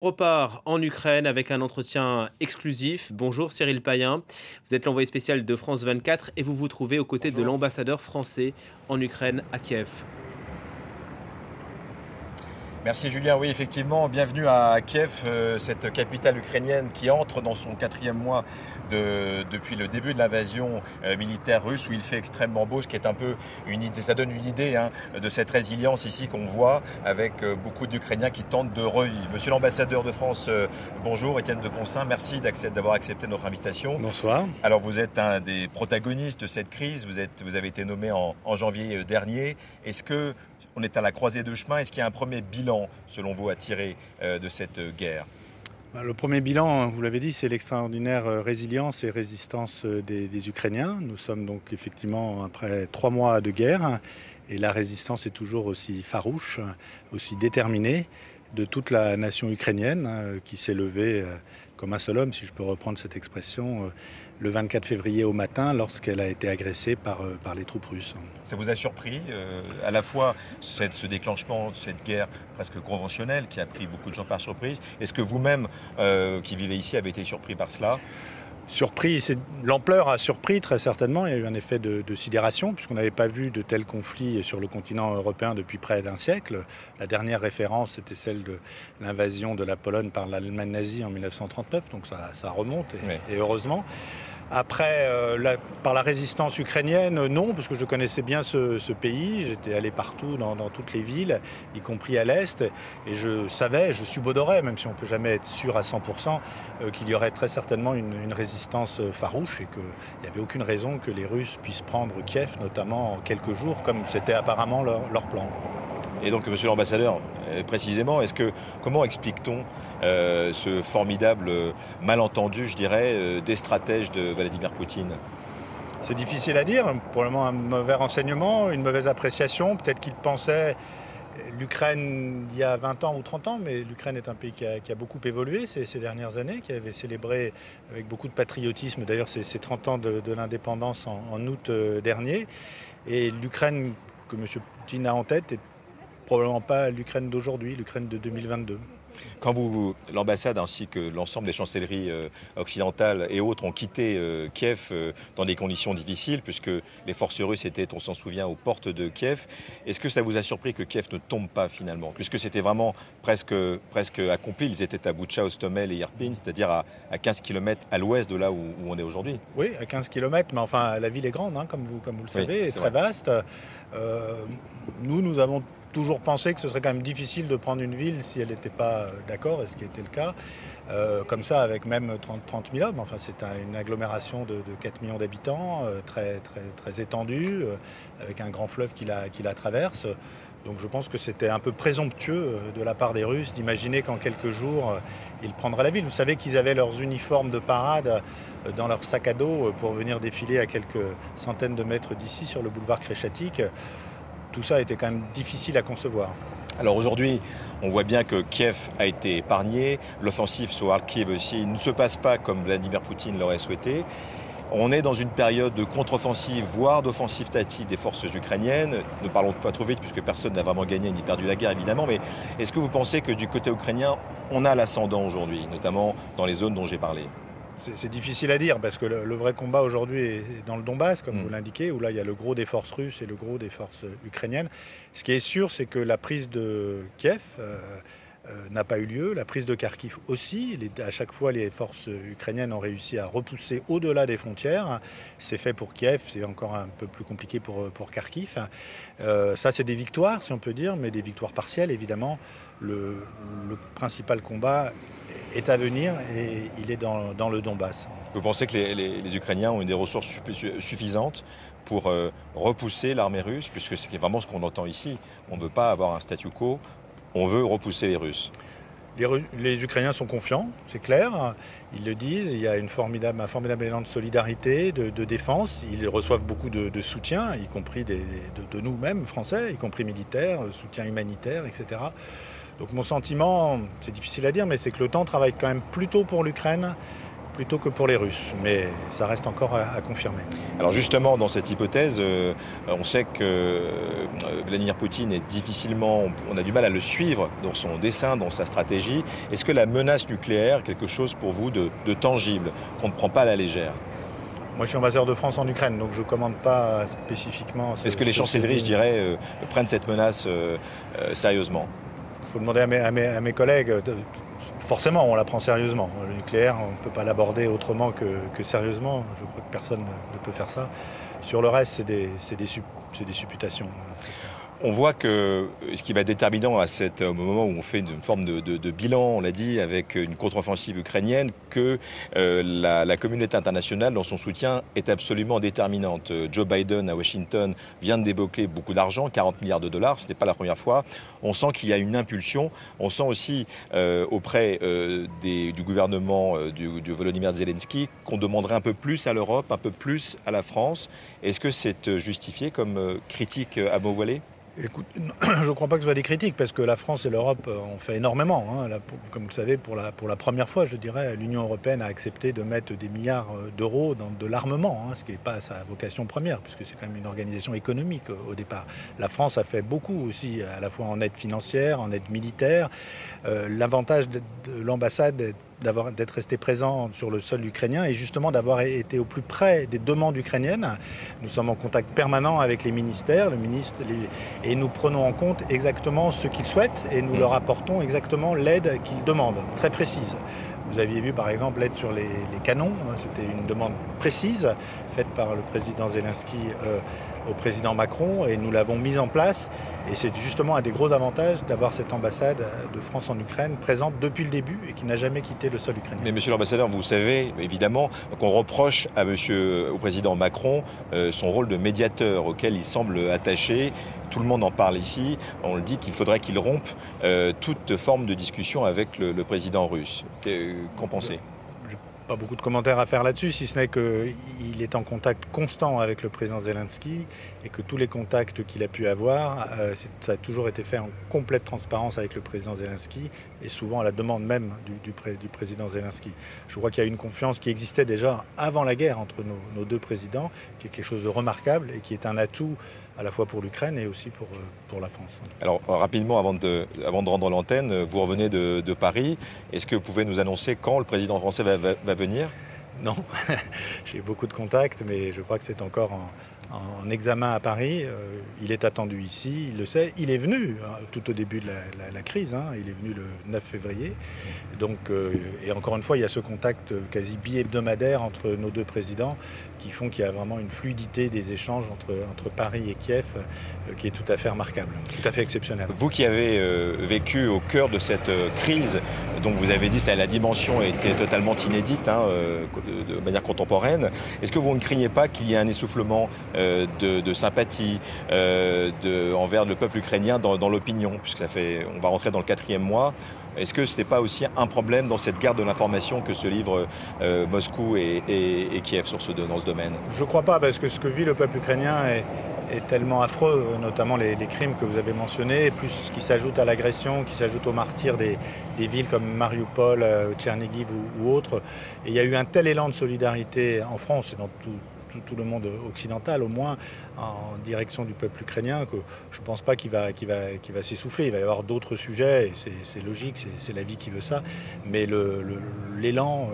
On repart en Ukraine avec un entretien exclusif. Bonjour Cyril Payen, vous êtes l'envoyé spécial de France 24 et vous vous trouvez aux côtés de Bonjour. l'ambassadeur français en Ukraine à Kiev. Merci Julien. Oui, effectivement, bienvenue à Kiev, cette capitale ukrainienne qui entre dans son quatrième mois depuis le début de l'invasion militaire russe, où il fait extrêmement beau, ce qui est un peu une idée, ça donne une idée de cette résilience ici qu'on voit avec beaucoup d'Ukrainiens qui tentent de revivre. Monsieur l'ambassadeur de France, bonjour, Étienne de Poncin, merci d'avoir accepté notre invitation. Bonsoir. Alors vous êtes un des protagonistes de cette crise, vous avez été nommé en janvier dernier. Est-ce que on est à la croisée de chemin? Est-ce qu'il y a un premier bilan, selon vous, à tirer de cette guerre? Le premier bilan, vous l'avez dit, c'est l'extraordinaire résilience et résistance des Ukrainiens. Nous sommes donc effectivement après 3 mois de guerre et la résistance est toujours aussi farouche, aussi déterminée de toute la nation ukrainienne qui s'est levée comme un seul homme, si je peux reprendre cette expression, le 24 février au matin lorsqu'elle a été agressée par les troupes russes. Ça vous a surpris à la fois ce déclenchement de cette guerre presque conventionnelle qui a pris beaucoup de gens par surprise? Est-ce que vous-même, qui vivez ici, avez été surpris par cela? Surpris, l'ampleur a surpris très certainement. Il y a eu un effet de sidération puisqu'on n'avait pas vu de tels conflits sur le continent européen depuis près d'un siècle. La dernière référence était celle de l'invasion de la Pologne par l'Allemagne nazie en 1939, donc ça remonte et heureusement. Après, par la résistance ukrainienne, non, parce que je connaissais bien ce pays. J'étais allé partout, dans toutes les villes, y compris à l'Est. Et je savais, je subodorais, même si on ne peut jamais être sûr à 100%, qu'il y aurait très certainement une résistance farouche et qu'il n'y avait aucune raison que les Russes puissent prendre Kiev, notamment en quelques jours, comme c'était apparemment leur plan. Et donc, monsieur l'ambassadeur, précisément, comment explique-t-on ce formidable malentendu, je dirais, des stratèges de Vladimir Poutine? C'est difficile à dire, probablement un mauvais renseignement, une mauvaise appréciation. Peut-être qu'il pensait l'Ukraine il y a 20 ans ou 30 ans, mais l'Ukraine est un pays qui a beaucoup évolué ces dernières années, qui avait célébré avec beaucoup de patriotisme d'ailleurs ces 30 ans de l'indépendance en août dernier. Et l'Ukraine que M. Poutine a en tête est probablement pas l'Ukraine d'aujourd'hui, l'Ukraine de 2022. Quand l'ambassade ainsi que l'ensemble des chancelleries occidentales et autres ont quitté Kiev dans des conditions difficiles, puisque les forces russes étaient, on s'en souvient, aux portes de Kiev, est-ce que ça vous a surpris que Kiev ne tombe pas finalement? Puisque c'était vraiment presque accompli, ils étaient à Boutcha, Hostomel et Irpin, c'est-à-dire à 15 km à l'ouest de là où on est aujourd'hui. Oui, à 15 km, mais enfin la ville est grande, comme vous le savez, oui, est très vaste. Nous avons toujours pensé que ce serait quand même difficile de prendre une ville si elle n'était pas d'accord, et ce qui était le cas, comme ça avec même 30 000 hommes. Enfin, c'est une agglomération de 4 millions d'habitants, très étendue, avec un grand fleuve qui la traverse. Donc je pense que c'était un peu présomptueux de la part des Russes d'imaginer qu'en quelques jours, ils prendraient la ville. Vous savez qu'ils avaient leurs uniformes de parade dans leur sac à dos pour venir défiler à quelques centaines de mètres d'ici sur le boulevard Khreshchatyk. Tout ça était quand même difficile à concevoir. Alors aujourd'hui, on voit bien que Kiev a été épargné, l'offensive sur Kharkiv aussi ne se passe pas comme Vladimir Poutine l'aurait souhaité. On est dans une période de contre-offensive, voire d'offensive tactique des forces ukrainiennes. Ne parlons pas trop vite puisque personne n'a vraiment gagné ni perdu la guerre évidemment, mais est-ce que vous pensez que du côté ukrainien, on a l'ascendant aujourd'hui, notamment dans les zones dont j'ai parlé? C'est difficile à dire parce que le vrai combat aujourd'hui est dans le Donbass, comme vous l'indiquez, où là il y a le gros des forces russes et le gros des forces ukrainiennes. Ce qui est sûr, c'est que la prise de Kiev n'a pas eu lieu, la prise de Kharkiv aussi. À chaque fois, les forces ukrainiennes ont réussi à repousser au-delà des frontières. C'est fait pour Kiev, c'est encore un peu plus compliqué pour Kharkiv. Ça, c'est des victoires, si on peut dire, mais des victoires partielles, évidemment. Le principal combat est à venir et il est dans le Donbass. Vous pensez que les Ukrainiens ont des ressources suffisantes pour repousser l'armée russe, puisque c'est vraiment ce qu'on entend ici. On ne veut pas avoir un statu quo, on veut repousser les Russes. Les Ukrainiens sont confiants, c'est clair, ils le disent, il y a un formidable élan de solidarité, de défense, ils reçoivent beaucoup de soutien, y compris de nous-mêmes, Français, y compris militaires, soutien humanitaire, etc. Donc mon sentiment, c'est difficile à dire, mais c'est que l'OTAN travaille quand même plutôt pour l'Ukraine plutôt que pour les Russes. Mais ça reste encore à confirmer. Alors justement, dans cette hypothèse, on sait que Vladimir Poutine est difficilement, on a du mal à le suivre dans son dessin, dans sa stratégie. Est-ce que la menace nucléaire est quelque chose pour vous de tangible, qu'on ne prend pas à la légère? Moi, je suis ambassadeur de France en Ukraine, donc je ne commande pas spécifiquement. Est-ce que les chancelleries, je dirais, prennent cette menace sérieusement? Il faut demander à mes collègues. Forcément, on la prend sérieusement. Le nucléaire, on ne peut pas l'aborder autrement que sérieusement. Je crois que personne ne peut faire ça. Sur le reste, c'est des supputations. On voit que ce qui va être déterminant au moment où on fait une forme de bilan, on l'a dit, avec une contre-offensive ukrainienne, que la communauté internationale, dans son soutien, est absolument déterminante. Joe Biden, à Washington, vient de débloquer beaucoup d'argent, 40 milliards de dollars, ce n'est pas la première fois. On sent qu'il y a une impulsion. On sent aussi auprès du gouvernement du Volodymyr Zelensky qu'on demanderait un peu plus à l'Europe, un peu plus à la France. Est-ce que c'est justifié comme critique à mots voilés? Écoute, je ne crois pas que ce soit des critiques, parce que la France et l'Europe ont fait énormément. Là, comme vous le savez, pour la première fois, je dirais, l'Union européenne a accepté de mettre des milliards d'euros dans de l'armement, ce qui n'est pas sa vocation première, puisque c'est quand même une organisation économique au départ. La France a fait beaucoup aussi, à la fois en aide financière, en aide militaire. L'avantage de l'ambassade d'être resté présent sur le sol ukrainien et justement d'avoir été au plus près des demandes ukrainiennes. Nous sommes en contact permanent avec les ministères, et nous prenons en compte exactement ce qu'ils souhaitent et nous leur apportons exactement l'aide qu'ils demandent, très précise. Vous aviez vu par exemple l'aide sur les canons, c'était une demande précise faite par le président Zelensky au président Macron et nous l'avons mise en place et c'est justement un des gros avantages d'avoir cette ambassade de France en Ukraine présente depuis le début et qui n'a jamais quitté le sol ukrainien. Mais monsieur l'ambassadeur, vous savez évidemment qu'on reproche au président Macron son rôle de médiateur auquel il semble attaché. Tout le monde en parle ici. On le dit qu'il faudrait qu'il rompe toute forme de discussion avec le président russe. Qu'en pensez ? Pas beaucoup de commentaires à faire là-dessus, si ce n'est qu'il est en contact constant avec le président Zelensky et que tous les contacts qu'il a pu avoir, ça a toujours été fait en complète transparence avec le président Zelensky et souvent à la demande même du président Zelensky. Je crois qu'il y a une confiance qui existait déjà avant la guerre entre nos deux présidents, qui est quelque chose de remarquable et qui est un atout à la fois pour l'Ukraine et aussi pour la France. Alors rapidement, avant de rendre l'antenne, vous revenez de Paris. Est-ce que vous pouvez nous annoncer quand le président français va venir ? Non, j'ai beaucoup de contacts, mais je crois que c'est encore en examen à Paris. Il est attendu ici, il le sait. Il est venu tout au début de la crise, il est venu le 9 février. Donc, et encore une fois, il y a ce contact quasi bi-hebdomadaire entre nos deux présidents qui font qu'il y a vraiment une fluidité des échanges entre Paris et Kiev qui est tout à fait remarquable, tout à fait exceptionnelle. Vous qui avez vécu au cœur de cette crise, dont vous avez dit que la dimension était totalement inédite de manière contemporaine, est-ce que vous ne craignez pas qu'il y ait un essoufflement de sympathie envers le peuple ukrainien dans l'opinion, puisque on va rentrer dans le 4e mois? Est-ce que ce n'est pas aussi un problème dans cette guerre de l'information que se livrent Moscou et Kiev dans ce domaine? Je ne crois pas, parce que ce que vit le peuple ukrainien est tellement affreux, notamment les crimes que vous avez mentionnés, plus ce qui s'ajoute à l'agression, qui s'ajoute aux martyrs des villes comme Mariupol, Tchernigiv ou autres. Et il y a eu un tel élan de solidarité en France et dans tout le monde occidental, au moins, en direction du peuple ukrainien, que je ne pense pas qu'il va s'essouffler. Il va y avoir d'autres sujets, et c'est logique, c'est la vie qui veut ça, mais l'élan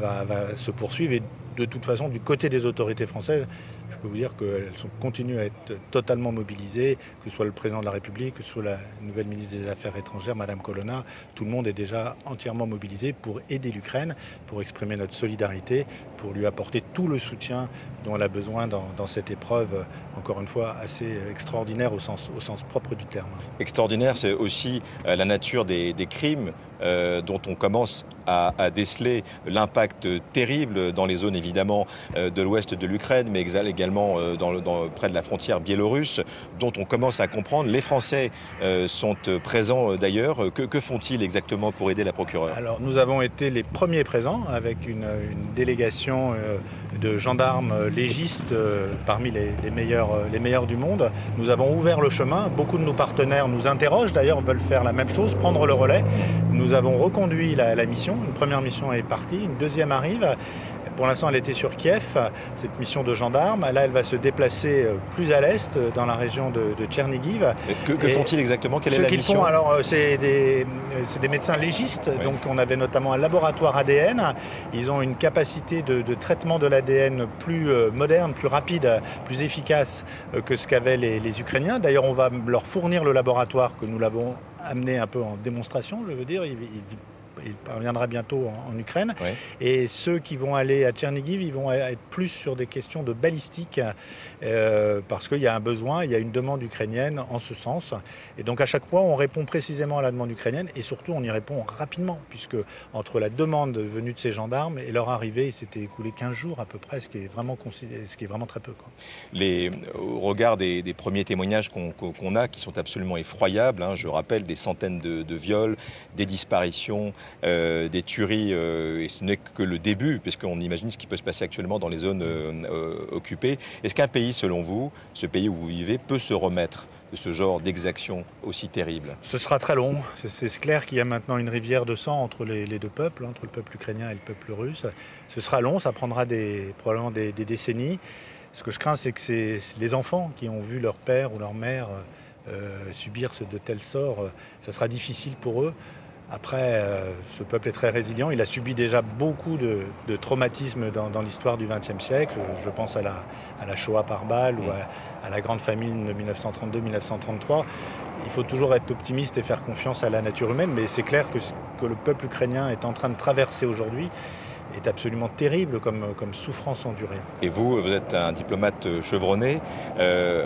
va se poursuivre. Et de toute façon, du côté des autorités françaises, je peux vous dire qu'elles continuent à être totalement mobilisées, que ce soit le président de la République, que ce soit la nouvelle ministre des Affaires étrangères, Madame Colonna. Tout le monde est déjà entièrement mobilisé pour aider l'Ukraine, pour exprimer notre solidarité, pour lui apporter tout le soutien dont elle a besoin dans cette épreuve, encore une fois, assez extraordinaire au sens propre du terme. Extraordinaire, c'est aussi la nature des crimes dont on commence à déceler l'impact terrible dans les zones évidemment de l'ouest de l'Ukraine, mais également près de la frontière biélorusse, dont on commence à comprendre. Les Français sont présents d'ailleurs. Que font-ils exactement pour aider la procureure? Alors nous avons été les premiers présents avec une délégation de gendarmes légistes parmi les meilleurs du monde. Nous avons ouvert le chemin. Beaucoup de nos partenaires nous interrogent, d'ailleurs, veulent faire la même chose, prendre le relais. Nous avons reconduit la mission. Une première mission est partie, une deuxième arrive. Pour l'instant, elle était sur Kiev, cette mission de gendarmes. Là, elle va se déplacer plus à l'est, dans la région de Tchernigiv. Que font-ils exactement? Quelle est la mission? Alors, c'est des médecins légistes. Oui. Donc, on avait notamment un laboratoire ADN. Ils ont une capacité de traitement de l'ADN plus moderne, plus rapide, plus efficace que ce qu'avaient les Ukrainiens. D'ailleurs, on va leur fournir le laboratoire que nous l'avons amené un peu en démonstration, je veux dire. Il parviendra bientôt en Ukraine. Oui. Et ceux qui vont aller à Tchernigiv, ils vont être plus sur des questions de balistique parce qu'il y a un besoin, il y a une demande ukrainienne en ce sens. Et donc à chaque fois, on répond précisément à la demande ukrainienne et surtout, on y répond rapidement puisque entre la demande venue de ces gendarmes et leur arrivée, il s'était écoulé 15 jours à peu près, ce qui est vraiment très peu, quoi. Au regard des premiers témoignages qu'on a, qui sont absolument effroyables, hein, je rappelle des centaines de viols, des disparitions, des tueries, et ce n'est que le début, puisqu'on imagine ce qui peut se passer actuellement dans les zones occupées. Est-ce qu'un pays, selon vous, ce pays où vous vivez, peut se remettre de ce genre d'exactions aussi terribles? Ce sera très long. C'est clair qu'il y a maintenant une rivière de sang entre les deux peuples, entre le peuple ukrainien et le peuple russe. Ce sera long, ça prendra probablement des décennies. Ce que je crains, c'est que c'est les enfants qui ont vu leur père ou leur mère subir de tels sorts. Ça sera difficile pour eux. Après, ce peuple est très résilient. Il a subi déjà beaucoup de traumatismes dans l'histoire du XXe siècle. Je pense à la Shoah par balle ou à la grande famine de 1932-1933. Il faut toujours être optimiste et faire confiance à la nature humaine, mais c'est clair que ce que le peuple ukrainien est en train de traverser aujourd'hui est absolument terrible comme souffrance endurée. Et vous êtes un diplomate chevronné.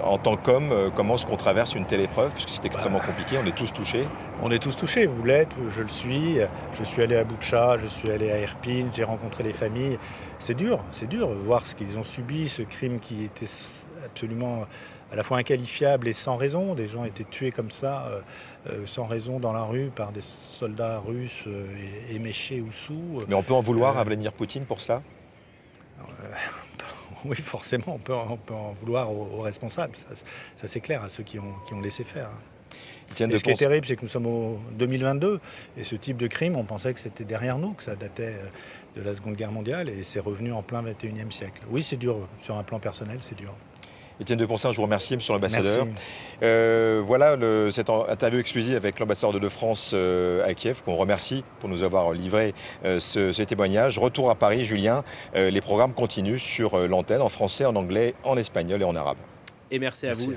En tant qu'homme, comment est-ce qu'on traverse une telle épreuve? Puisque c'est extrêmement compliqué, on est tous touchés. On est tous touchés, vous l'êtes, je le suis. Je suis allé à Boutcha, je suis allé à Irpin, j'ai rencontré les familles. C'est dur, voir ce qu'ils ont subi, ce crime qui était absolument à la fois inqualifiable et sans raison. Des gens étaient tués comme ça, sans raison dans la rue par des soldats russes éméchés ou sous. Mais on peut en vouloir à Vladimir Poutine pour cela? Oui, forcément, on peut en vouloir aux responsables. Ça c'est clair, à ceux qui ont laissé faire. Et ce qui est terrible, c'est que nous sommes en 2022, et ce type de crime, on pensait que c'était derrière nous, que ça datait de la Seconde Guerre mondiale, et c'est revenu en plein 21e siècle. Oui, c'est dur, sur un plan personnel, c'est dur. Étienne de Poncin, je vous remercie, monsieur l'ambassadeur. Voilà cette interview exclusive avec l'ambassadeur de France à Kiev, qu'on remercie pour nous avoir livré ce témoignage. Retour à Paris, Julien. Les programmes continuent sur l'antenne, en français, en anglais, en espagnol et en arabe. Et merci à vous.